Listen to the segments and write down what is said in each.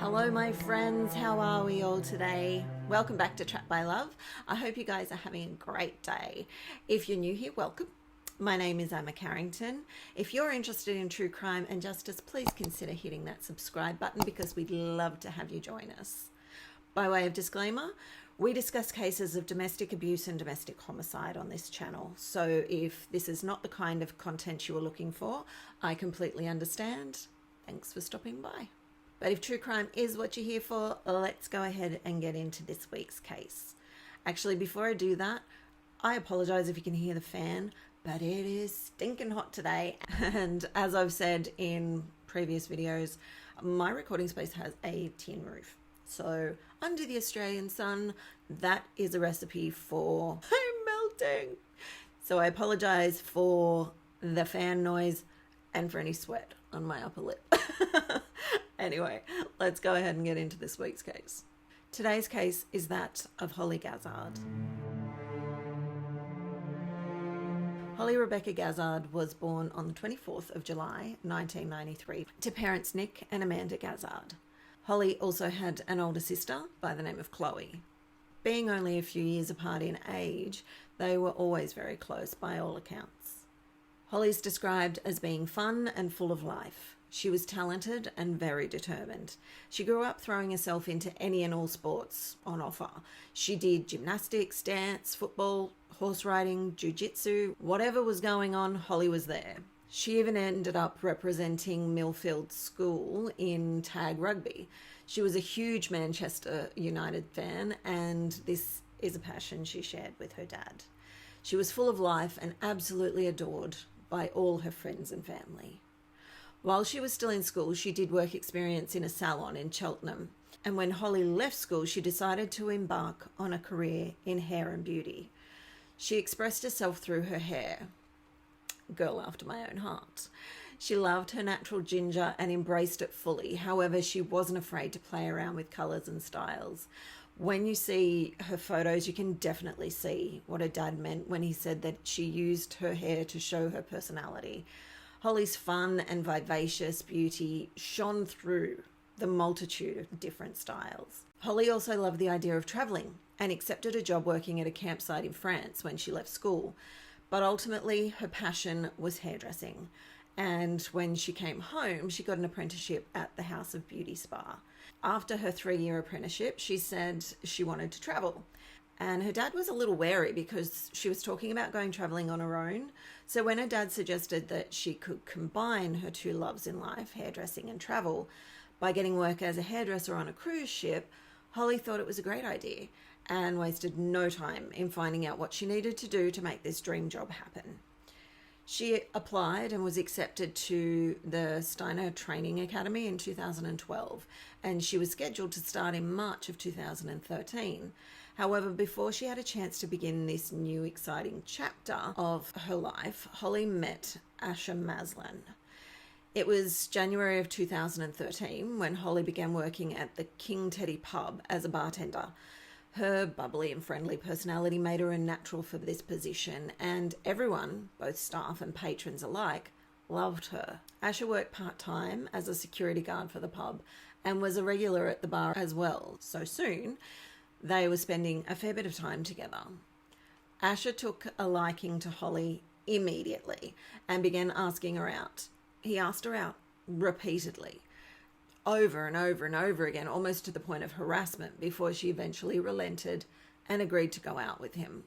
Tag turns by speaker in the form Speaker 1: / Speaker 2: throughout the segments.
Speaker 1: Hello my friends, how are we all today? Welcome back to Trapped by Love. I hope you guys are having a great day. If you're new here, welcome. My name is Emma Carrington. If you're interested in true crime and justice, please consider hitting that subscribe button because we'd love to have you join us. By way of disclaimer, we discuss cases of domestic abuse and domestic homicide on this channel. So if this is not the kind of content you are looking for, I completely understand. Thanks for stopping by. But if true crime is what you're here for, let's go ahead and get into this week's case. Actually, before I do that, I apologize if you can hear the fan, but it is stinking hot today. And as I've said in previous videos, my recording space has a tin roof. So under the Australian sun, that is a recipe for I'm melting. So I apologize for the fan noise and for any sweat on my upper lip. Anyway, let's go ahead and get into this week's case. Today's case is that of Hollie Gazzard. Hollie Rebecca Gazzard was born on the 24th of July, 1993, to parents Nick and Amanda Gazzard. Hollie also had an older sister by the name of Chloe. Being only a few years apart in age, they were always very close by all accounts. Hollie's described as being fun and full of life. She was talented and very determined. She grew up throwing herself into any and all sports on offer. She did gymnastics, dance, football, horse riding, jiu-jitsu, whatever was going on, Hollie was there. She even ended up representing Millfield School in tag rugby. She was a huge Manchester United fan, and this is a passion she shared with her dad. She was full of life and absolutely adored by all her friends and family. While she was still in school, she did work experience in a salon in Cheltenham. And when Hollie left school, she decided to embark on a career in hair and beauty. She expressed herself through her hair. Girl after my own heart. She loved her natural ginger and embraced it fully. However, she wasn't afraid to play around with colours and styles. When you see her photos, you can definitely see what her dad meant when he said that she used her hair to show her personality. Hollie's fun and vivacious beauty shone through the multitude of different styles. Hollie also loved the idea of travelling and accepted a job working at a campsite in France when she left school. But ultimately, her passion was hairdressing. And when she came home, she got an apprenticeship at the House of Beauty Spa. After her 3-year apprenticeship, she said she wanted to travel. And her dad was a little wary because she was talking about going travelling on her own. So when her dad suggested that she could combine her two loves in life, hairdressing and travel, by getting work as a hairdresser on a cruise ship, Hollie thought it was a great idea and wasted no time in finding out what she needed to do to make this dream job happen. She applied and was accepted to the Steiner Training Academy in 2012, and she was scheduled to start in March of 2013. However, before she had a chance to begin this new exciting chapter of her life, Hollie met Asher Maslin. It was January of 2013 when Hollie began working at the King Teddy pub as a bartender. Her bubbly and friendly personality made her a natural for this position, and everyone, both staff and patrons alike, loved her. Asher worked part-time as a security guard for the pub and was a regular at the bar as well, so soon they were spending a fair bit of time together. Asher took a liking to Hollie immediately and began asking her out. He asked her out repeatedly, over and over and over again, almost to the point of harassment, before she eventually relented and agreed to go out with him.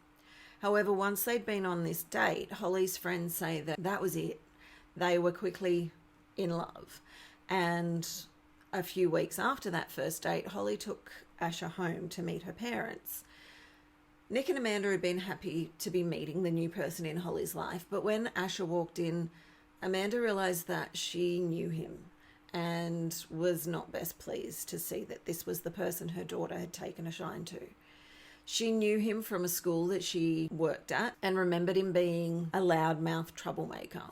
Speaker 1: However, once they'd been on this date, Hollie's friends say that was it. They were quickly in love. And a few weeks after that first date, Hollie took Asher home to meet her parents. Nick and Amanda had been happy to be meeting the new person in Hollie's life, but when Asher walked in, Amanda realised that she knew him and was not best pleased to see that this was the person her daughter had taken a shine to. She knew him from a school that she worked at and remembered him being a loudmouth troublemaker.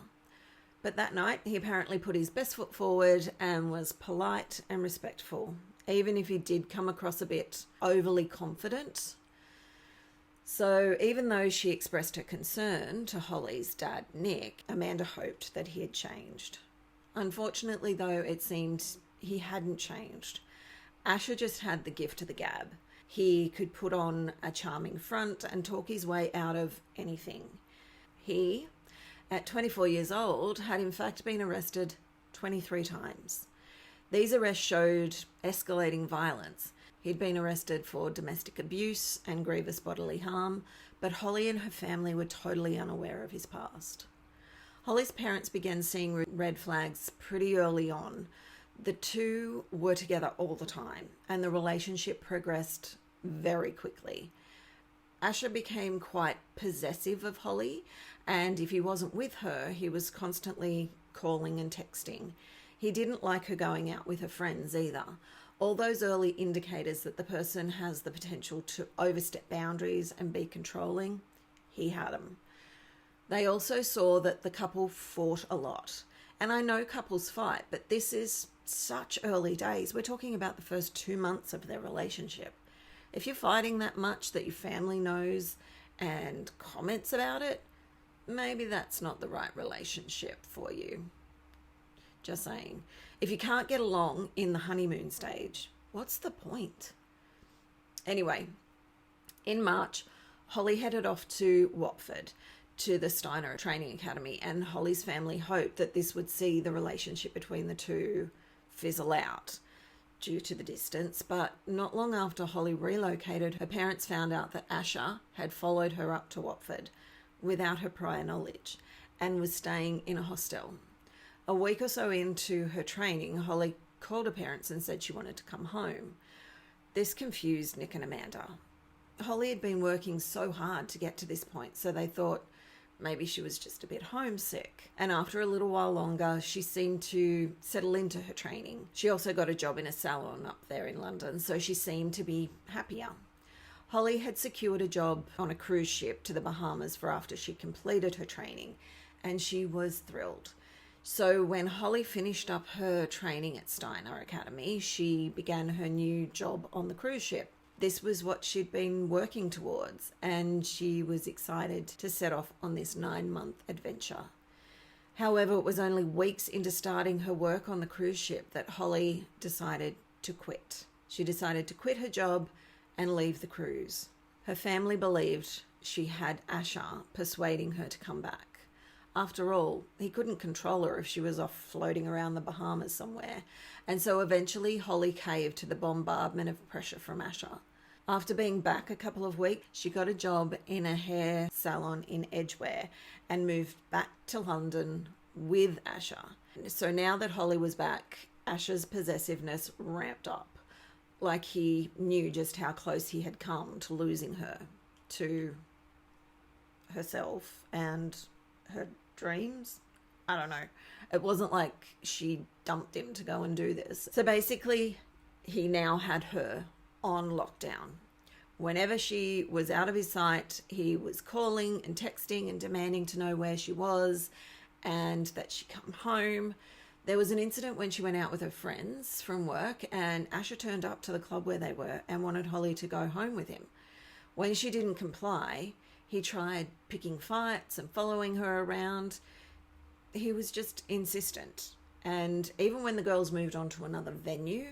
Speaker 1: But that night, he apparently put his best foot forward and was polite and respectful, even if he did come across a bit overly confident. So even though she expressed her concern to Hollie's dad, Nick, Amanda hoped that he had changed. Unfortunately, though, it seemed he hadn't changed. Asher just had the gift of the gab. He could put on a charming front and talk his way out of anything. He, at 24 years old, had in fact been arrested 23 times. These arrests showed escalating violence. He'd been arrested for domestic abuse and grievous bodily harm, but Hollie and her family were totally unaware of his past. Hollie's parents began seeing red flags pretty early on. The two were together all the time, and the relationship progressed very quickly. Asher became quite possessive of Hollie, and if he wasn't with her, he was constantly calling and texting. He didn't like her going out with her friends either. All those early indicators that the person has the potential to overstep boundaries and be controlling, he had them. They also saw that the couple fought a lot. And I know couples fight, but this is such early days. We're talking about the first 2 months of their relationship. If you're fighting that much that your family knows and comments about it, maybe that's not the right relationship for you. Just saying. If you can't get along in the honeymoon stage, what's the point? Anyway, in March, Hollie headed off to Watford to the Steiner Training Academy, and Hollie's family hoped that this would see the relationship between the two fizzle out due to the distance. But not long after Hollie relocated, her parents found out that Asher had followed her up to Watford without her prior knowledge and was staying in a hostel. A week or so into her training, Hollie called her parents and said she wanted to come home. This confused Nick and Amanda. Hollie had been working so hard to get to this point, so they thought maybe she was just a bit homesick. And after a little while longer, she seemed to settle into her training. She also got a job in a salon up there in London, so she seemed to be happier. Hollie had secured a job on a cruise ship to the Bahamas for after she completed her training, and she was thrilled. So when Hollie finished up her training at Steiner Academy, she began her new job on the cruise ship. This was what she'd been working towards, and she was excited to set off on this 9-month adventure. However, it was only weeks into starting her work on the cruise ship that Hollie decided to quit. She decided to quit her job and leave the cruise. Her family believed she had Asher persuading her to come back. After all, he couldn't control her if she was off floating around the Bahamas somewhere, and so eventually Hollie caved to the bombardment of pressure from Asher. After being back a couple of weeks, she got a job in a hair salon in Edgware and moved back to London with Asher. So now that Hollie was back, Asher's possessiveness ramped up, like he knew just how close he had come to losing her, to herself and her dreams. I don't know. It wasn't like she dumped him to go and do this. So basically, he now had her on lockdown. Whenever she was out of his sight, he was calling and texting and demanding to know where she was and that she come home. There was an incident when she went out with her friends from work, and Asher turned up to the club where they were and wanted Hollie to go home with him. When she didn't comply, he tried picking fights and following her around. He was just insistent. And even when the girls moved on to another venue,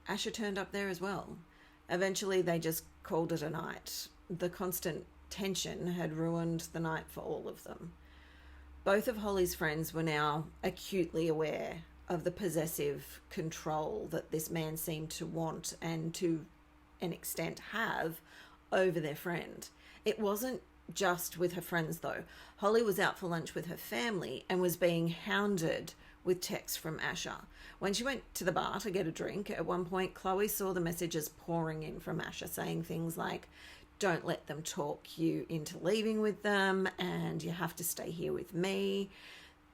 Speaker 1: Asher turned up there as well. Eventually, they just called it a night. The constant tension had ruined the night for all of them. Both of Hollie's friends were now acutely aware of the possessive control that this man seemed to want and to an extent have over their friend. It wasn't just with her friends though. Hollie was out for lunch with her family and was being hounded with texts from Asher. When she went to the bar to get a drink, at one point Chloe saw the messages pouring in from Asher saying things like, "Don't let them talk you into leaving with them, and you have to stay here with me."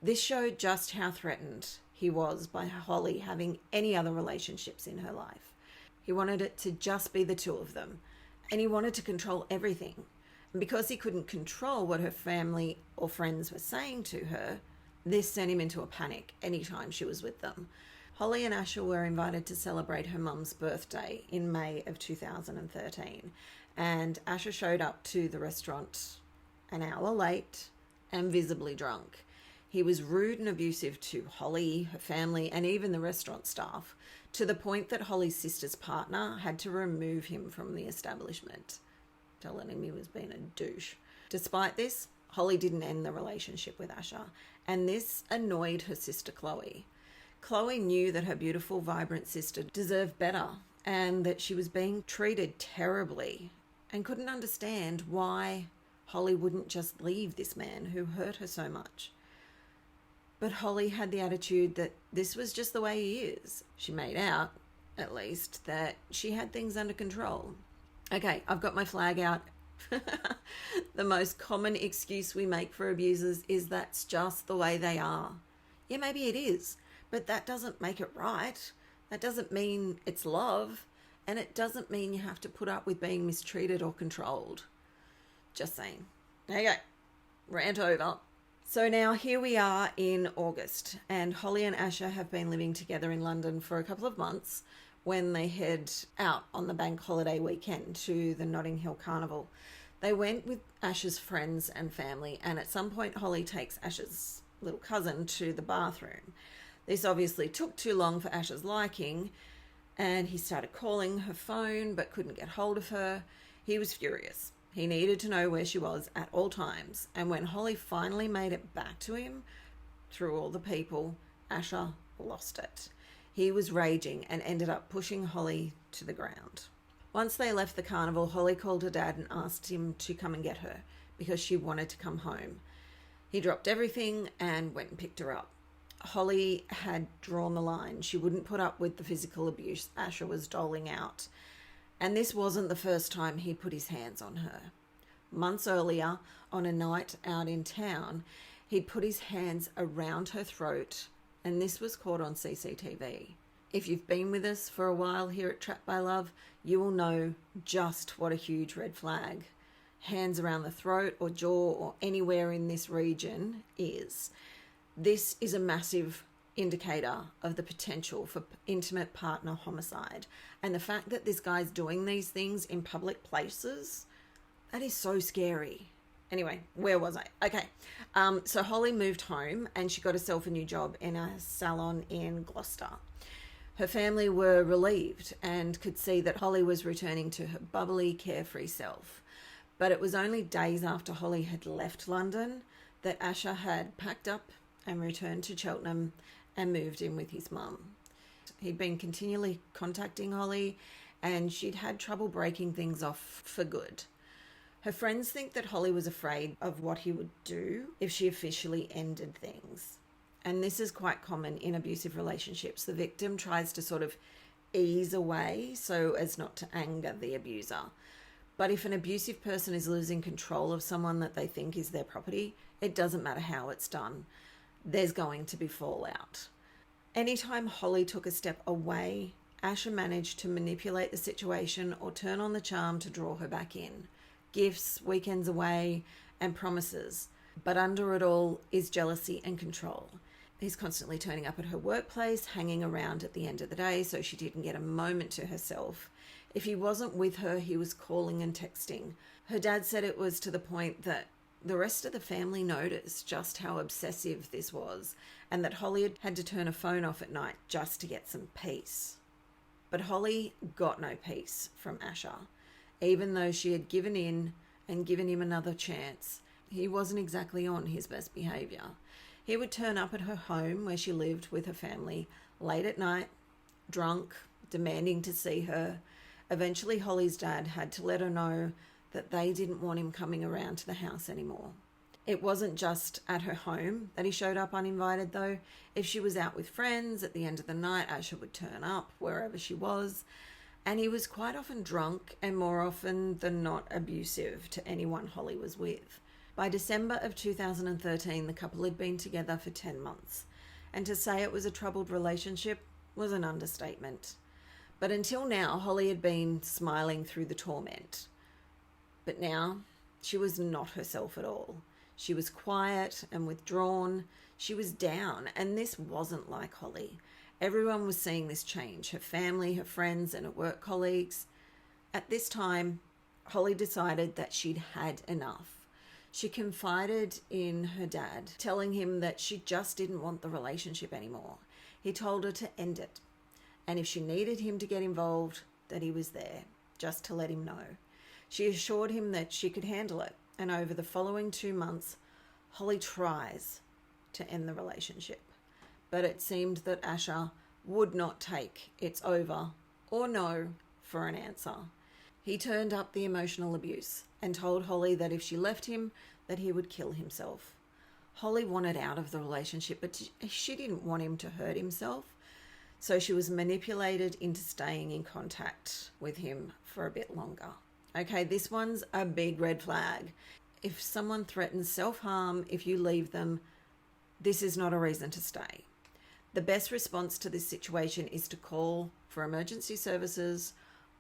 Speaker 1: This showed just how threatened he was by Hollie having any other relationships in her life. He wanted it to just be the two of them, and he wanted to control everything. And because he couldn't control what her family or friends were saying to her, this sent him into a panic anytime she was with them. Hollie and Asher were invited to celebrate her mum's birthday in May of 2013, and Asher showed up to the restaurant an hour late and visibly drunk. He was rude and abusive to Hollie, her family, and even the restaurant staff, to the point that Hollie's sister's partner had to remove him from the establishment, telling him he was being a douche. Despite this, Hollie didn't end the relationship with Asher, and this annoyed her sister Chloe. Chloe knew that her beautiful, vibrant sister deserved better and that she was being treated terribly and couldn't understand why Hollie wouldn't just leave this man who hurt her so much. But Hollie had the attitude that this was just the way he is. She made out, at least, that she had things under control. Okay, I've got my flag out. The most common excuse we make for abusers is that's just the way they are. Yeah, maybe it is, but that doesn't make it right. That doesn't mean it's love, and it doesn't mean you have to put up with being mistreated or controlled. Just saying. Okay, rant over. So now here we are in August, and Hollie and Asher have been living together in London for a couple of months when they head out on the bank holiday weekend to the Notting Hill Carnival. They went with Asher's friends and family, and at some point Hollie takes Asher's little cousin to the bathroom. This obviously took too long for Asher's liking, and he started calling her phone but couldn't get hold of her. He was furious. He needed to know where she was at all times, and when Hollie finally made it back to him, through all the people, Asher lost it. He was raging and ended up pushing Hollie to the ground. Once they left the carnival, Hollie called her dad and asked him to come and get her because she wanted to come home. He dropped everything and went and picked her up. Hollie had drawn the line. She wouldn't put up with the physical abuse Asher was doling out. And this wasn't the first time he'd put his hands on her. Months earlier, on a night out in town, he'd put his hands around her throat, and this was caught on CCTV. If you've been with us for a while here at Trapped by Love, you will know just what a huge red flag hands around the throat or jaw or anywhere in this region is. This is a massive indicator of the potential for intimate partner homicide. And the fact that this guy's doing these things in public places, that is so scary. Anyway, where was I? Okay. So Hollie moved home and she got herself a new job in a salon in Gloucester. Her family were relieved and could see that Hollie was returning to her bubbly, carefree self. But it was only days after Hollie had left London that Asher had packed up and returned to Cheltenham and moved in with his mum. He'd been continually contacting Hollie and she'd had trouble breaking things off for good. Her friends think that Hollie was afraid of what he would do if she officially ended things. And this is quite common in abusive relationships. The victim tries to sort of ease away so as not to anger the abuser. But if an abusive person is losing control of someone that they think is their property, it doesn't matter how it's done. There's going to be fallout. Anytime Hollie took a step away, Asher managed to manipulate the situation or turn on the charm to draw her back in. Gifts, weekends away, and promises. But under it all is jealousy and control. He's constantly turning up at her workplace, hanging around at the end of the day so she didn't get a moment to herself. If he wasn't with her, he was calling and texting. Her dad said it was to the point that the rest of the family noticed just how obsessive this was and that Hollie had to turn her phone off at night just to get some peace. But Hollie got no peace from Asher. Even though she had given in and given him another chance, he wasn't exactly on his best behaviour. He would turn up at her home where she lived with her family late at night, drunk, demanding to see her. Eventually, Hollie's dad had to let her know that they didn't want him coming around to the house anymore. It wasn't just at her home that he showed up uninvited, though. If she was out with friends at the end of the night, Asher would turn up wherever she was. And he was quite often drunk and more often than not abusive to anyone Hollie was with. By December of 2013, the couple had been together for 10 months. And to say it was a troubled relationship was an understatement. But until now, Hollie had been smiling through the torment. But now, she was not herself at all. She was quiet and withdrawn. She was down, and this wasn't like Hollie. Everyone was seeing this change, her family, her friends, and her work colleagues. At this time, Hollie decided that she'd had enough. She confided in her dad, telling him that she just didn't want the relationship anymore. He told her to end it, and if she needed him to get involved, that he was there, just to let him know. She assured him that she could handle it, and over the following 2 months, Hollie tries to end the relationship. But it seemed that Asher would not take "it's over" or "no" for an answer. He turned up the emotional abuse and told Hollie that if she left him, that he would kill himself. Hollie wanted out of the relationship, but she didn't want him to hurt himself, so she was manipulated into staying in contact with him for a bit longer. Okay, this one's a big red flag. If someone threatens self-harm if you leave them, this is not a reason to stay. The best response to this situation is to call for emergency services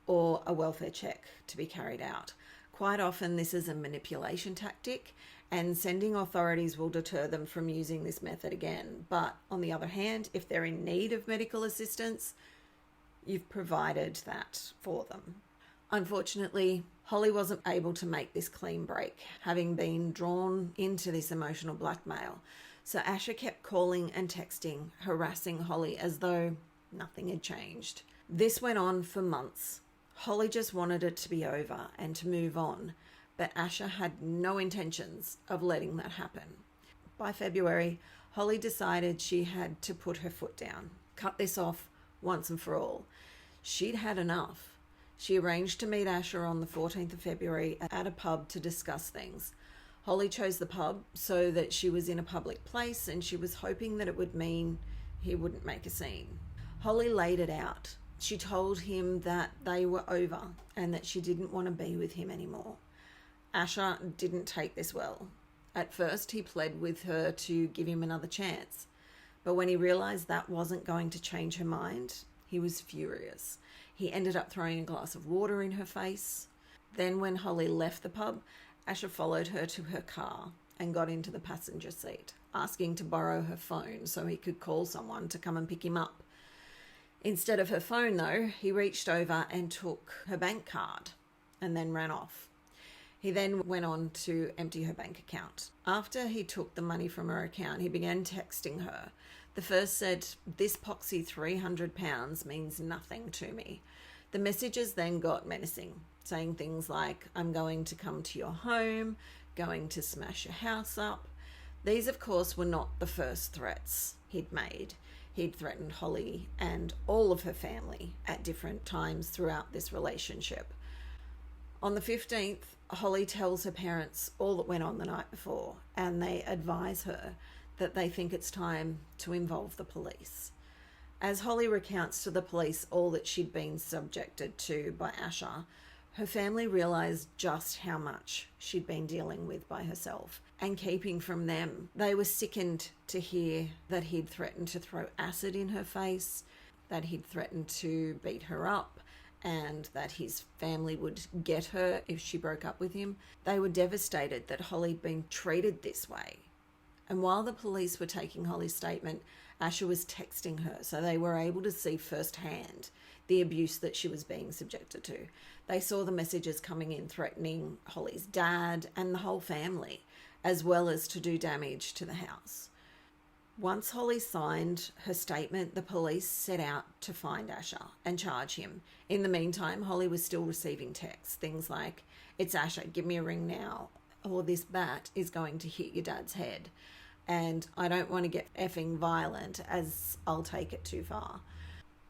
Speaker 1: or a welfare check to be carried out. Quite often this is a manipulation tactic, and sending authorities will deter them from using this method again. But on the other hand, if they're in need of medical assistance, you've provided that for them. Unfortunately, Hollie wasn't able to make this clean break, having been drawn into this emotional blackmail. So Asher kept calling and texting, harassing Hollie as though nothing had changed. This went on for months. Hollie just wanted it to be over and to move on, but Asher had no intentions of letting that happen. By February, Hollie decided she had to put her foot down, cut this off once and for all. She'd had enough. She arranged to meet Asher on the 14th of February at a pub to discuss things. Hollie chose the pub so that she was in a public place, and she was hoping that it would mean he wouldn't make a scene. Hollie laid it out. She told him that they were over and that she didn't want to be with him anymore. Asher didn't take this well. At first, he pled with her to give him another chance. But when he realised that wasn't going to change her mind, he was furious. He ended up throwing a glass of water in her face. Then when Hollie left the pub, Asher followed her to her car and got into the passenger seat, asking to borrow her phone so he could call someone to come and pick him up. Instead of her phone, though, he reached over and took her bank card and then ran off. He then went on to empty her bank account. After he took the money from her account, he began texting her. The first said, "This poxy £300 means nothing to me." The messages then got menacing, saying things like, "I'm going to come to your home, going to smash your house up." These, of course, were not the first threats he'd made. He'd threatened Hollie and all of her family at different times throughout this relationship. On the 15th, Hollie tells her parents all that went on the night before, and they advise her that they think it's time to involve the police. As Hollie recounts to the police all that she'd been subjected to by Asher, her family realised just how much she'd been dealing with by herself and keeping from them. They were sickened to hear that he'd threatened to throw acid in her face, that he'd threatened to beat her up, and that his family would get her if she broke up with him. They were devastated that Hollie'd been treated this way. And while the police were taking Hollie's statement, Asher was texting her, so they were able to see firsthand the abuse that she was being subjected to. They saw the messages coming in threatening Hollie's dad and the whole family, as well as to do damage to the house. Once Hollie signed her statement, the police set out to find Asher and charge him. In the meantime, Hollie was still receiving texts, things like, "It's Asher, give me a ring now," or "This bat is going to hit your dad's head," and "I don't want to get effing violent as I'll take it too far."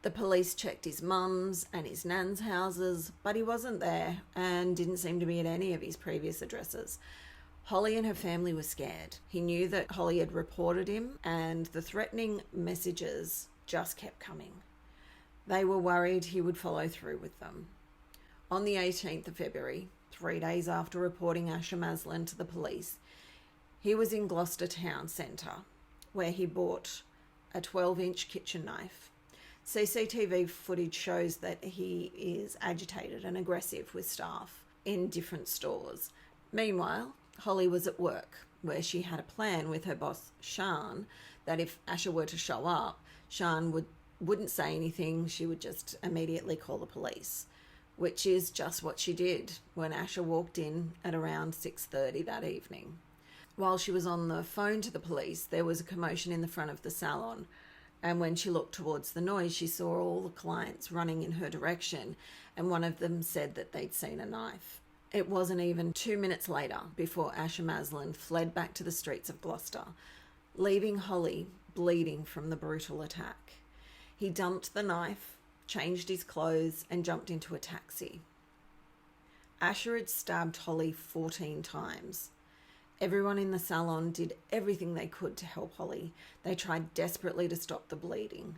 Speaker 1: The police checked his mum's and his nan's houses, but he wasn't there and didn't seem to be at any of his previous addresses. Hollie and her family were scared. He knew that Hollie had reported him, and the threatening messages just kept coming. They were worried he would follow through with them. On the 18th of February, 3 days after reporting Asher Maslin to the police, he was in Gloucester Town Centre, where he bought a 12-inch kitchen knife. CCTV footage shows that he is agitated and aggressive with staff in different stores. Meanwhile, Hollie was at work, where she had a plan with her boss, Sian, that if Asher were to show up, Sian wouldn't say anything, she would just immediately call the police, which is just what she did when Asher walked in at around 6:30 that evening. While she was on the phone to the police, there was a commotion in the front of the salon. And when she looked towards the noise, she saw all the clients running in her direction, and one of them said that they'd seen a knife. It wasn't even 2 minutes later before Asher Maslin fled back to the streets of Gloucester, leaving Hollie bleeding from the brutal attack. He dumped the knife, changed his clothes, and jumped into a taxi. Asher had stabbed Hollie 14 times. Everyone in the salon did everything they could to help Hollie. They tried desperately to stop the bleeding.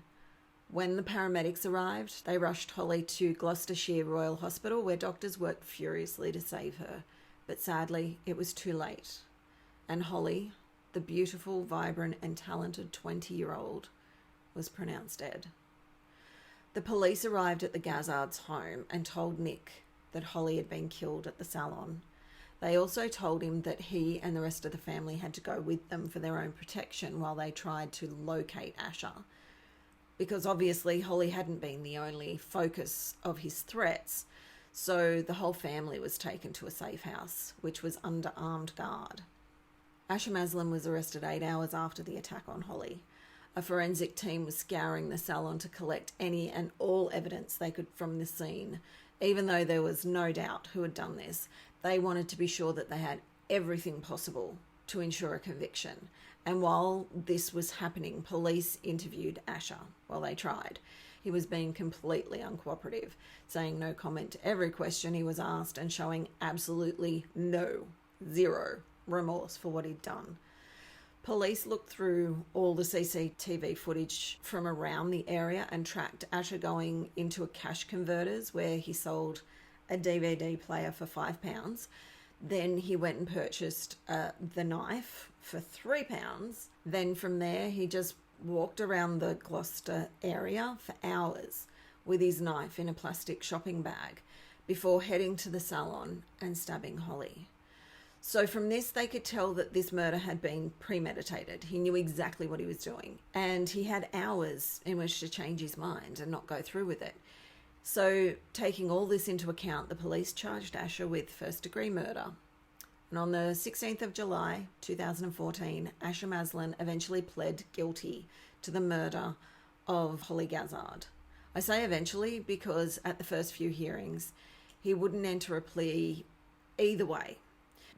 Speaker 1: When the paramedics arrived, they rushed Hollie to Gloucestershire Royal Hospital, where doctors worked furiously to save her. But sadly, it was too late. And Hollie, the beautiful, vibrant and talented 20-year-old, was pronounced dead. The police arrived at the Gazzards' home and told Nick that Hollie had been killed at the salon. They also told him that he and the rest of the family had to go with them for their own protection while they tried to locate Asher. Because obviously Hollie hadn't been the only focus of his threats, so the whole family was taken to a safe house, which was under armed guard. Asher Maslin was arrested 8 hours after the attack on Hollie. A forensic team was scouring the salon to collect any and all evidence they could from the scene. Even though there was no doubt who had done this, they wanted to be sure that they had everything possible to ensure a conviction. And while this was happening, police interviewed Asher while they tried. He was being completely uncooperative, saying no comment to every question he was asked and showing absolutely zero remorse for what he'd done. Police looked through all the CCTV footage from around the area and tracked Asher going into a cash converters where he sold a DVD player for £5. Then he went and purchased the knife for £3. Then from there, he just walked around the Gloucester area for hours with his knife in a plastic shopping bag before heading to the salon and stabbing Hollie. So from this, they could tell that this murder had been premeditated. He knew exactly what he was doing, and he had hours in which to change his mind and not go through with it. So taking all this into account, the police charged Asher with first-degree murder. And on the 16th of July 2014, Asher Maslin eventually pled guilty to the murder of Hollie Gazzard. I say eventually because at the first few hearings, he wouldn't enter a plea either way.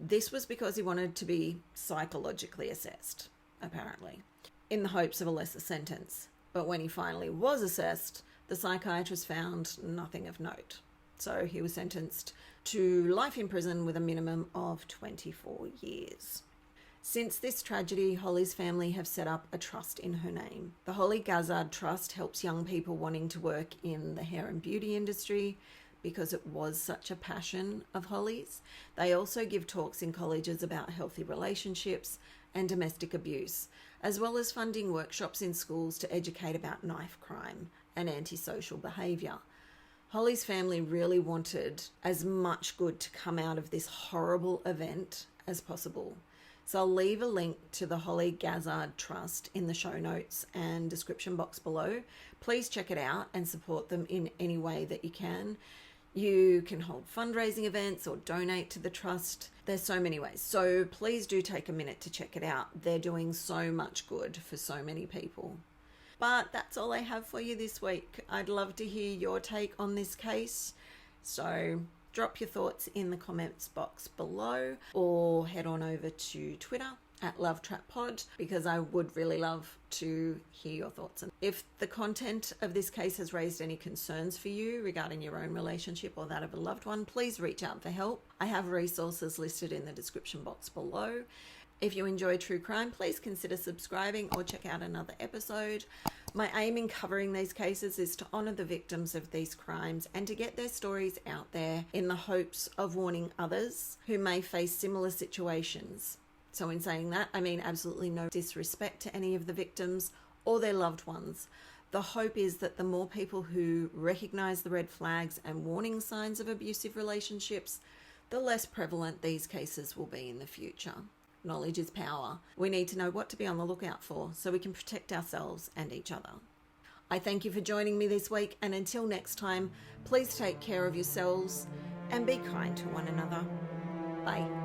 Speaker 1: This was because he wanted to be psychologically assessed, apparently, in the hopes of a lesser sentence. But when he finally was assessed, the psychiatrist found nothing of note. So he was sentenced to life in prison with a minimum of 24 years. Since this tragedy, Hollie's family have set up a trust in her name. The Hollie Gazzard Trust helps young people wanting to work in the hair and beauty industry because it was such a passion of Hollie's. They also give talks in colleges about healthy relationships and domestic abuse, as well as funding workshops in schools to educate about knife crime and antisocial behaviour. Hollie's family really wanted as much good to come out of this horrible event as possible. So I'll leave a link to the Hollie Gazzard Trust in the show notes and description box below. Please check it out and support them in any way that you can. You can hold fundraising events or donate to the trust. There's so many ways. So please do take a minute to check it out. They're doing so much good for so many people. But that's all I have for you this week. I'd love to hear your take on this case. So drop your thoughts in the comments box below or head on over to Twitter at LoveTrapPod because I would really love to hear your thoughts. And if the content of this case has raised any concerns for you regarding your own relationship or that of a loved one, please reach out for help. I have resources listed in the description box below. If you enjoy true crime, please consider subscribing or check out another episode. My aim in covering these cases is to honour the victims of these crimes and to get their stories out there in the hopes of warning others who may face similar situations. So in saying that, I mean absolutely no disrespect to any of the victims or their loved ones. The hope is that the more people who recognise the red flags and warning signs of abusive relationships, the less prevalent these cases will be in the future. Knowledge is power. We need to know what to be on the lookout for so we can protect ourselves and each other. I thank you for joining me this week, and until next time, please take care of yourselves and be kind to one another. Bye.